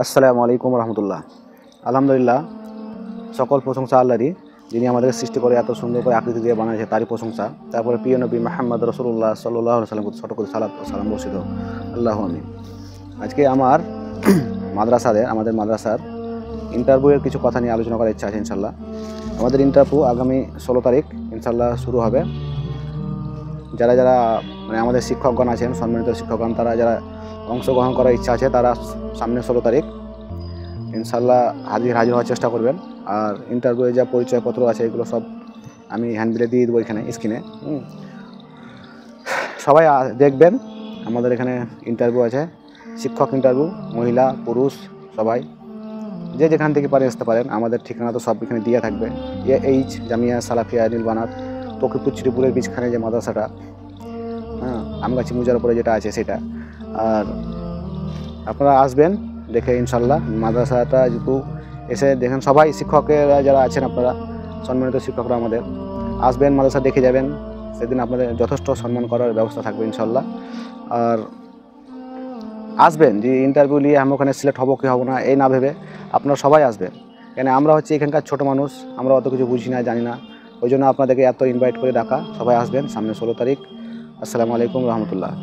আসসালামু আলাইকুম রহমতুল্লাহ। আলহামদুলিল্লাহ, সকল প্রশংসা আল্লাহরই, যিনি আমাদের সৃষ্টি করে এত সুন্দর করে আকৃতি দিয়ে বানিয়েছে, তারই প্রশংসা। তারপরে প্রিয় নবী মুহাম্মদ রাসূলুল্লাহ সাল্লাল্লাহু আলাইহি ওয়াসাল্লাম ছোট করে সালাত ও সালাম বর্ষিত। আল্লাহু আমিন। আজকে আমাদের মাদ্রাসার ইন্টারভিউয়ের কিছু কথা নিয়ে আলোচনা করার ইচ্ছা আছে ইনশাল্লাহ। আমাদের ইন্টারভিউ আগামী 16 তারিখ ইনশাল্লাহ শুরু হবে। যারা যারা আমাদের শিক্ষকগণ আছেন, সম্মানিত শিক্ষকগণ, তারা যারা অংশগ্রহণ করার ইচ্ছা আছে, তারা সামনে 16 তারিখ ইনশাল্লাহ হাজির হওয়ার চেষ্টা করবেন। আর ইন্টারভিউয়ে যা পরিচয়পত্র আছে এগুলো সব আমি হ্যান্ডবিলে দিয়ে দেবো এখানে স্ক্রিনে। সবাই দেখবেন। আমাদের এখানে ইন্টারভিউ আছে, শিক্ষক ইন্টারভিউ, মহিলা পুরুষ সবাই যে যেখান থেকে পারে আসতে পারেন। আমাদের ঠিকানা তো সব এখানে দিয়ে থাকবে। এইচ জামিয়া সালাফিয়া নীলবানাত, তকিপুর শ্রীপুরের বীজখানে যে মাদ্রাসাটা, আমগাছি মুজার উপরে যেটা আছে সেটা। আর আপনারা আসবেন দেখে ইনশাল্লাহ মাদ্রাসাটা যেহেতু এসে দেখেন, সবাই শিক্ষকেরা যারা আছেন, আপনারা সম্মানিত শিক্ষকরা আমাদের আসবেন, মাদ্রাসা দেখে যাবেন। সেদিন আপনাদের যথেষ্ট সম্মান করার ব্যবস্থা থাকবে ইনশাল্লাহ। আর আসবেন যে ইন্টারভিউ নিয়ে আমি ওখানে সিলেক্ট হবো কি হবো না এই না ভেবে আপনারা সবাই আসবেন। কেন আমরা হচ্ছে এখানকার ছোটো মানুষ, আমরা অত কিছু বুঝি না, জানি না। ওই জন্য আপনাদেরকে এত ইনভাইট করে ডাকা। সবাই আসবেন সামনে 16 তারিখ। আসসালামু আলাইকুম রহমতুল্লাহ।